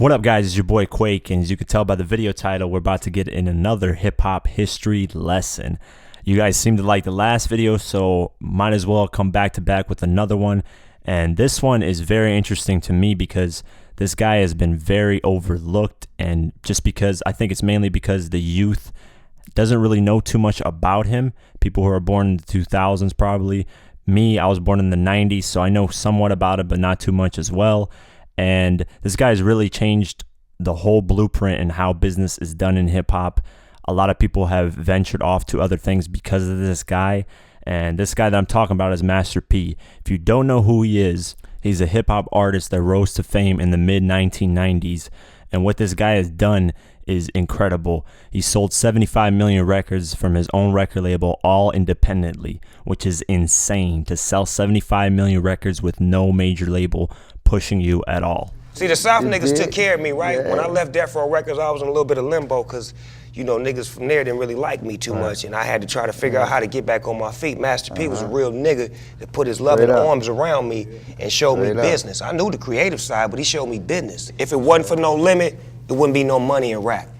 What up, guys? It's your boy Quake, and as you can tell by the video title, we're about to get in another hip-hop history lesson. You guys seem to like the last video, so might as well come back to back with another one. And this one is very interesting to me because this guy has been very overlooked, and just because I think it's mainly because the youth doesn't really know too much about him. People who are born in the 2000s probably. Me, I was born in the 90s, so I know somewhat about it, but not too much as well. And this guy's really changed the whole blueprint and how business is done in hip-hop. A lot of people have ventured off to other things because of this guy. And this guy that I'm talking about is Master P. If you don't know who he is, he's a hip-hop artist that rose to fame in the mid-1990s. And what this guy has done is incredible. He sold 75 million records from his own record label, all independently, which is insane to sell 75 million records with no major label pushing you at all. See, the South niggas took care of me, right? Yeah. When I left Death Row Records, I was in a little bit of limbo because, you know, niggas from there didn't really like me too much, and I had to try to figure out how to get back on my feet. Master P was a real nigga that put his loving arms around me and showed me business. I knew the creative side, but he showed me business. If it wasn't for No Limit, it wouldn't be no money in rap.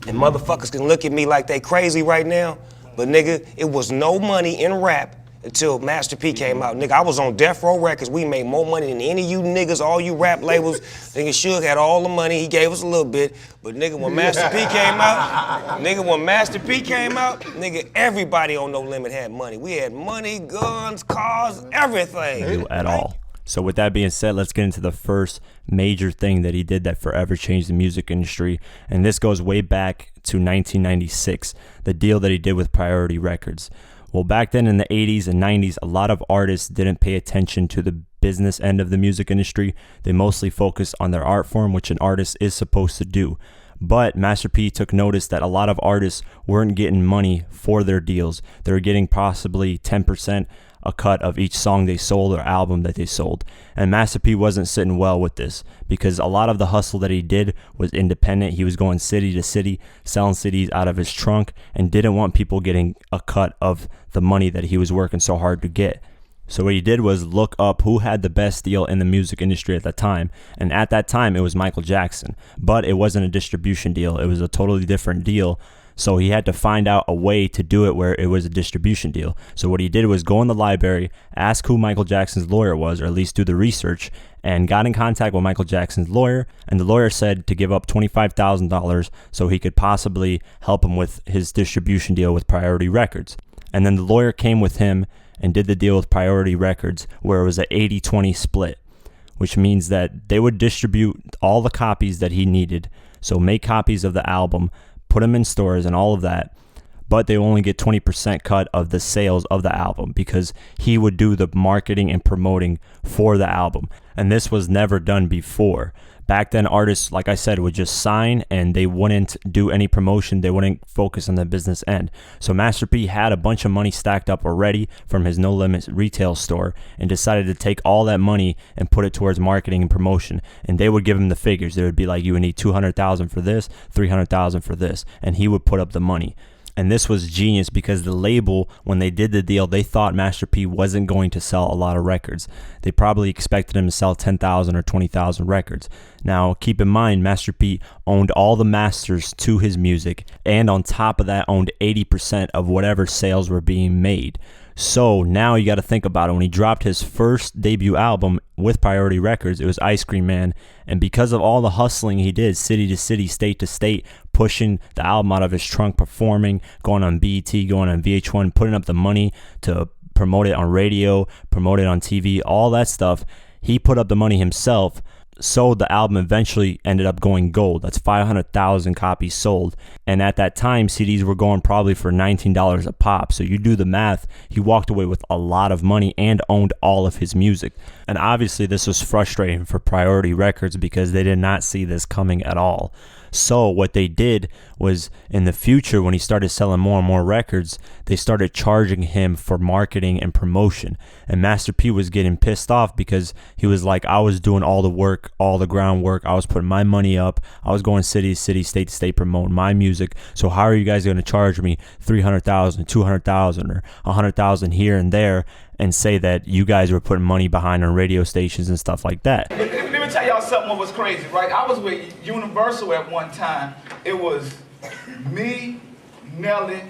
And motherfuckers can look at me like they crazy right now, but nigga, it was no money in rap until Master P came out. Nigga, I was on Death Row Records. We made more money than any of you niggas, all you rap labels. Nigga, Suge had all the money. He gave us a little bit. But nigga, when Master P came out, nigga, everybody on No Limit had money. We had money, guns, cars, everything. At all. So with that being said, let's get into the first major thing that he did that forever changed the music industry. And this goes way back to 1996, the deal that he did with Priority Records. Well, back then in the 80s and 90s, a lot of artists didn't pay attention to the business end of the music industry. They mostly focused on their art form, which an artist is supposed to do. But Master P took notice that a lot of artists weren't getting money for their deals. They were getting possibly 10% a cut of each song they sold or album that they sold. And Master P wasn't sitting well with this because a lot of the hustle that he did was independent. He was going city to city, selling CDs out of his trunk, and didn't want people getting a cut of the money that he was working so hard to get. So what he did was look up who had the best deal in the music industry at that time. And at that time, it was Michael Jackson. But it wasn't a distribution deal. It was a totally different deal. So he had to find out a way to do it where it was a distribution deal. So what he did was go in the library, ask who Michael Jackson's lawyer was, or at least do the research, and got in contact with Michael Jackson's lawyer. And the lawyer said to give up $25,000 so he could possibly help him with his distribution deal with Priority Records. And then the lawyer came with him and did the deal with Priority Records where it was an 80-20 split, which means that they would distribute all the copies that he needed. So make copies of the album, put them in stores and all of that, but they only get 20% cut of the sales of the album because he would do the marketing and promoting for the album. And this was never done before. Back then, artists, like I said, would just sign and they wouldn't do any promotion. They wouldn't focus on the business end. So Master P had a bunch of money stacked up already from his No Limits retail store and decided to take all that money and put it towards marketing and promotion. And they would give him the figures. They would be like, you would need $200,000 for this, $300,000 for this. And he would put up the money. And this was genius because the label, when they did the deal, they thought Master P wasn't going to sell a lot of records. They probably expected him to sell 10,000 or 20,000 records. Now, keep in mind, Master P owned all the masters to his music, and on top of that, owned 80% of whatever sales were being made. So now you got to think about it. When he dropped his first debut album with Priority Records, it was Ice Cream Man. And because of all the hustling he did, city to city, state to state, pushing the album out of his trunk, performing, going on BET, going on VH1, putting up the money to promote it on radio, promote it on TV, all that stuff, he put up the money himself. So the album eventually ended up going gold. That's 500,000 copies sold. And at that time, CDs were going probably for $19 a pop. So you do the math, he walked away with a lot of money and owned all of his music. And obviously this was frustrating for Priority Records because they did not see this coming at all. So what they did was in the future, when he started selling more and more records, they started charging him for marketing and promotion. And Master P was getting pissed off because he was like, I was doing all the work, all the groundwork. I was putting my money up. I was going city to city, state to state, promoting my music. So how are you guys going to charge me $300,000, $200,000, or $100,000 here and there and say that you guys were putting money behind on radio stations and stuff like that? Let me tell y'all something that was crazy, right? I was with Universal at one time. It was me, Nelly,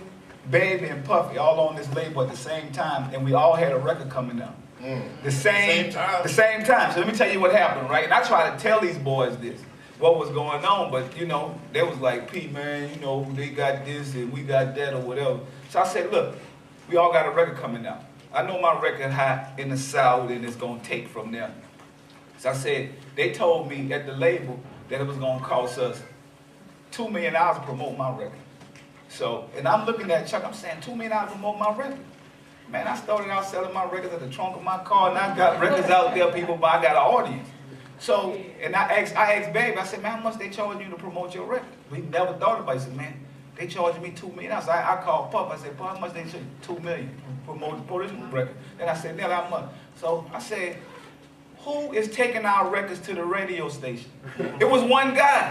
Baby, and Puffy all on this label at the same time, and we all had a record coming out. The same time. So let me tell you what happened, right? And I try to tell these boys this, what was going on, but you know, they was like, P, man, you know, they got this and we got that or whatever. So I said, look, we all got a record coming out. I know my record hot in the South and it's gonna take from there. So I said, they told me at the label that it was gonna cost us $2 million to promote my record. So, and I'm looking at Chuck, I'm saying $2 million to promote my record. Man, I started out selling my records at the trunk of my car, and I got records out there, people, but I got an audience. So, and I asked Babe, I said, man, how much they charge you to promote your record? We never thought about it. I said, man, they charged me $2 million. So I called Puff, I said, Puff, how much they charge? $2 million to promote this record. Then I said, Nell, how much? So I said, who is taking our records to the radio station? It was one guy.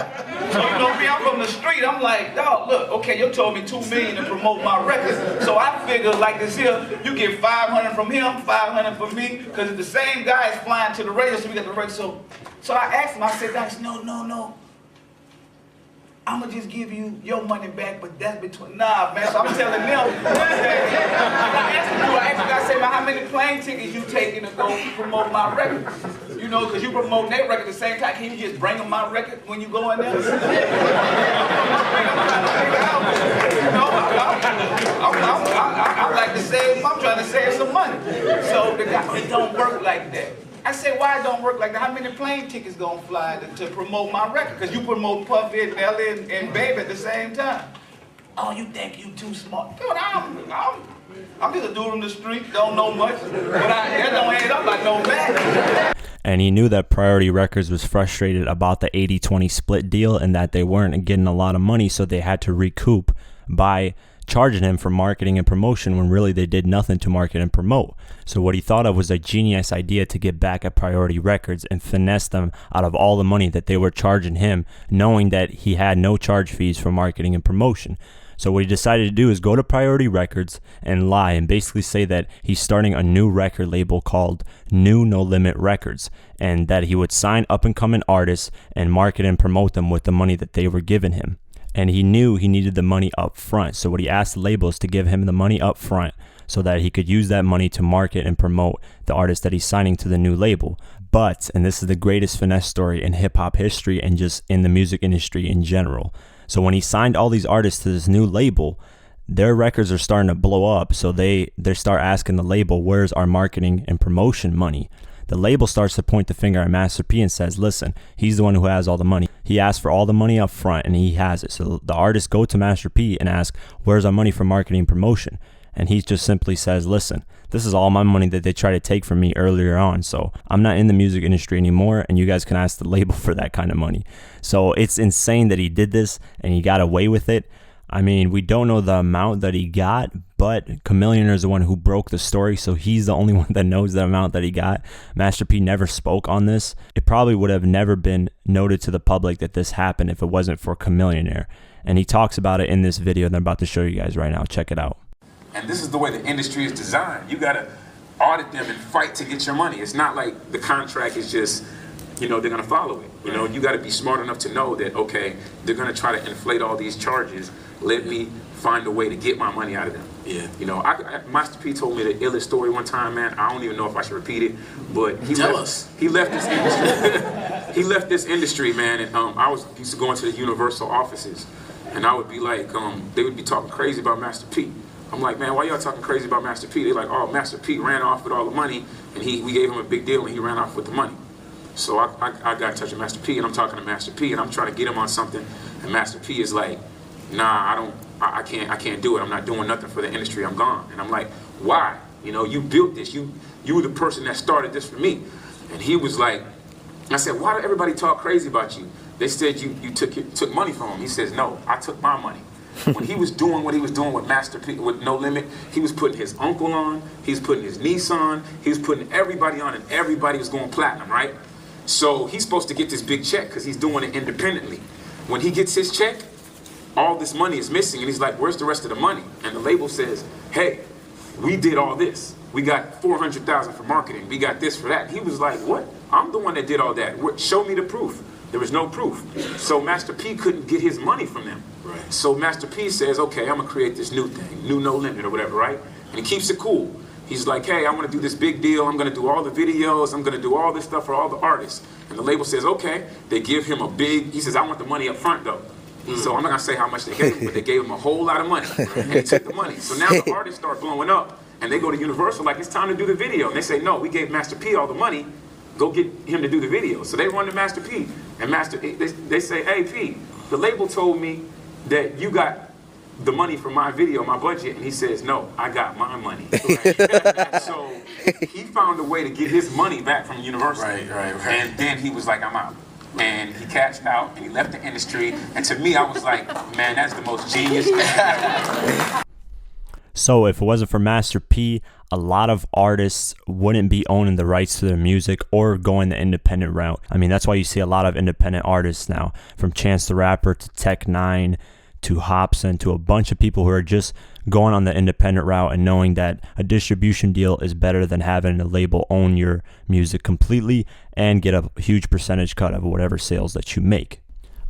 So you know me, I'm from the street. I'm like, dog, look, okay, you told me $2 million to promote my records. So I figured like this here, you get 500 from him, 500 from me, because the same guy is flying to the radio, so we got the record. So I asked him, I said, no. I'ma just give you your money back, but that's between, nah, man. So I'm telling them, I said, man, how many plane tickets you taking to go promote my record? You know, because you promote their record at the same time. Can you just bring them my record when you go in there? You know, I like to save, I'm trying to save some money. So the guy, it don't work like that. I said, why it don't work like that? How many plane tickets gonna fly to promote my record? Because you promote Puffy and Nelly and Baby at the same time. Oh, you think you too smart? Dude, I'm just a dude on the street, don't know much, but that don't add up like no math. And he knew that Priority Records was frustrated about the 80-20 split deal and that they weren't getting a lot of money, so they had to recoup by charging him for marketing and promotion when really they did nothing to market and promote. So what he thought of was a genius idea to get back at Priority Records and finesse them out of all the money that they were charging him, knowing that he had no charge fees for marketing and promotion. So what he decided to do is go to Priority Records and lie and basically say that he's starting a new record label called New No Limit Records, and that he would sign up-and-coming artists and market and promote them with the money that they were giving him. And he knew he needed the money up front. So what he asked labels to give him the money up front so that he could use that money to market and promote the artists that he's signing to the new label. But, and this is the greatest finesse story in hip-hop history and just in the music industry in general. So when he signed all these artists to this new label, their records are starting to blow up. So they start asking the label, where's our marketing and promotion money? The label starts to point the finger at Master P and says, listen, he's the one who has all the money. He asked for all the money up front and he has it. So the artists go to Master P and ask, where's our money for marketing and promotion? And he just simply says, listen, this is all my money that they tried to take from me earlier on. So I'm not in the music industry anymore, and you guys can ask the label for that kind of money. So it's insane that he did this and he got away with it. I mean, we don't know the amount that he got, but Chamillionaire is the one who broke the story, so he's the only one that knows the amount that he got. Master P never spoke on this. It probably would have never been noted to the public that this happened if it wasn't for Chamillionaire. And he talks about it in this video that I'm about to show you guys right now. Check it out. And this is the way the industry is designed. You gotta audit them and fight to get your money. It's not like the contract is just, you know, they're gonna follow it. You know, you gotta be smart enough to know that, okay, they're gonna try to inflate all these charges. Let me find a way to get my money out of them. Yeah. You know, Master P told me the illest story one time, man. I don't even know if I should repeat it, but he left this industry. He left this industry, man, and I used to go into the Universal offices, and I would be like, they would be talking crazy about Master P. I'm like, man, why y'all talking crazy about Master P? They're like, oh, Master P ran off with all the money, and we gave him a big deal, and he ran off with the money. So I got in touch with Master P, and I'm talking to Master P, and I'm trying to get him on something, and Master P is like, nah, I can't do it. I'm not doing nothing for the industry. I'm gone. And I'm like, why? You know, you built this. You were the person that started this for me. And he was like, I said, why do everybody talk crazy about you? They said you took money from him. He says, no, I took my money. When he was doing what he was doing with Master P, with No Limit, he was putting his uncle on, he was putting his niece on, he was putting everybody on, and everybody was going platinum, right? So he's supposed to get this big check because he's doing it independently. When he gets his check, all this money is missing, and he's like, where's the rest of the money? And the label says, hey, we did all this. We got $400,000 for marketing. We got this for that. He was like, what? I'm the one that did all that. Show me the proof. There was no proof. So Master P couldn't get his money from them. Right. So Master P says, okay, I'm gonna create this new thing, new No Limit or whatever, right? And he keeps it cool. He's like, hey, I want to do this big deal. I'm going to do all the videos. I'm going to do all this stuff for all the artists. And the label says, okay. They give him a big, he says, I want the money up front, though. So I'm not going to say how much they gave him, but they gave him a whole lot of money. And he took the money. So now the artists start blowing up, and they go to Universal like, it's time to do the video. And they say, no, we gave Master P all the money. Go get him to do the video. So they run to Master P. And they say, hey, P, the label told me that you got the money for my video, my budget, and he says, no, I got my money. Right? So he found a way to get his money back from Universal. Right. And then he was like, I'm out. And he cashed out, and he left the industry. And to me, I was like, man, that's the most genius thing ever. So if it wasn't for Master P, a lot of artists wouldn't be owning the rights to their music or going the independent route. I mean, that's why you see a lot of independent artists now, from Chance the Rapper to Tech Nine, to Hobson, to a bunch of people who are just going on the independent route and knowing that a distribution deal is better than having a label own your music completely and get a huge percentage cut of whatever sales that you make.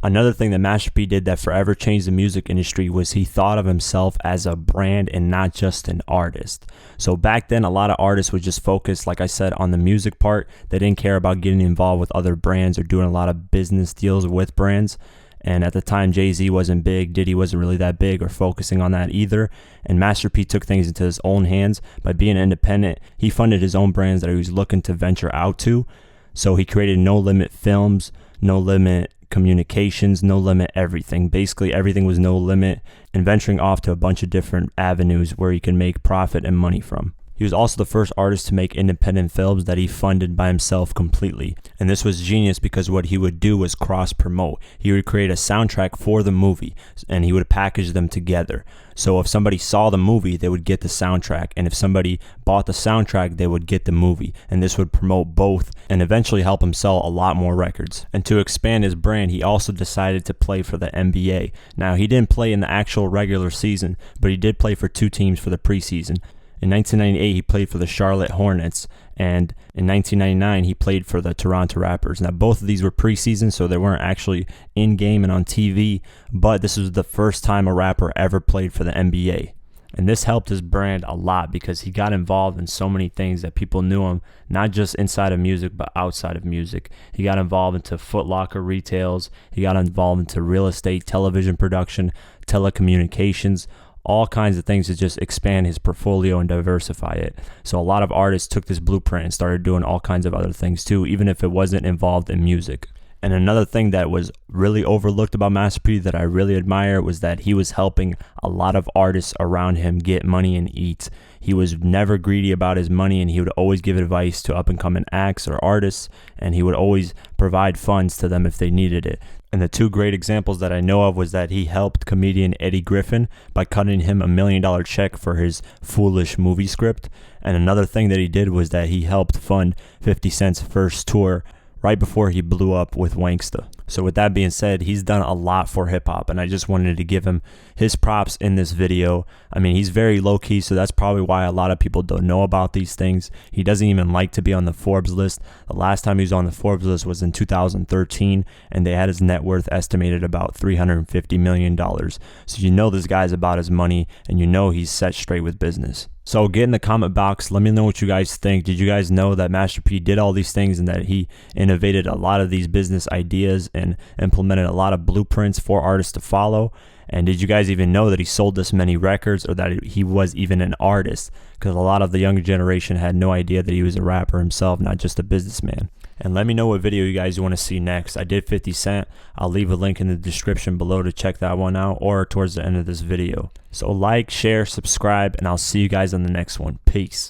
Another thing that Master P did that forever changed the music industry was he thought of himself as a brand and not just an artist. So back then, a lot of artists would just focus, like I said, on the music part. They didn't care about getting involved with other brands or doing a lot of business deals with brands. And at the time, Jay-Z wasn't big, Diddy wasn't really that big or focusing on that either. And Master P took things into his own hands. By being independent, he funded his own brands that he was looking to venture out to. So he created No Limit Films, No Limit Communications, No Limit Everything. Basically, everything was no limit and venturing off to a bunch of different avenues where he can make profit and money from. He was also the first artist to make independent films that he funded by himself completely. And this was genius because what he would do was cross-promote. He would create a soundtrack for the movie and he would package them together. So if somebody saw the movie, they would get the soundtrack. And if somebody bought the soundtrack, they would get the movie. And this would promote both and eventually help him sell a lot more records. And to expand his brand, he also decided to play for the NBA. Now, he didn't play in the actual regular season, but he did play for 2 teams for the preseason. In 1998, he played for the Charlotte Hornets, and in 1999, he played for the Toronto Raptors. Now, both of these were preseason, so they weren't actually in-game and on TV, but this was the first time a rapper ever played for the NBA. And this helped his brand a lot because he got involved in so many things that people knew him, not just inside of music, but outside of music. He got involved into Foot Locker retails. He got involved into real estate, television production, telecommunications, all kinds of things to just expand his portfolio and diversify it. So a lot of artists took this blueprint and started doing all kinds of other things too, even if it wasn't involved in music. And another thing that was really overlooked about Master P that I really admire was that he was helping a lot of artists around him get money and eat. He was never greedy about his money, and he would always give advice to up-and-coming acts or artists, and he would always provide funds to them if they needed it. And the 2 great examples that I know of was that he helped comedian Eddie Griffin by cutting him $1 million check for his Foolish movie script. And another thing that he did was that he helped fund 50 Cent's first tour right before he blew up with Wanksta. So with that being said, he's done a lot for hip-hop, and I just wanted to give him his props in this video. I mean, he's very low-key, so that's probably why a lot of people don't know about these things. He doesn't even like to be on the Forbes list. The last time he was on the Forbes list was in 2013, and they had his net worth estimated about $350 million. So you know this guy's about his money, and you know he's set straight with business. So get in the comment box. Let me know what you guys think. Did you guys know that Master P did all these things and that he innovated a lot of these business ideas and implemented a lot of blueprints for artists to follow? And did you guys even know that he sold this many records or that he was even an artist? Because a lot of the younger generation had no idea that he was a rapper himself, not just a businessman. And let me know what video you guys want to see next. I did 50 Cent. I'll leave a link in the description below to check that one out or towards the end of this video. So like, share, subscribe, and I'll see you guys on the next one. Peace.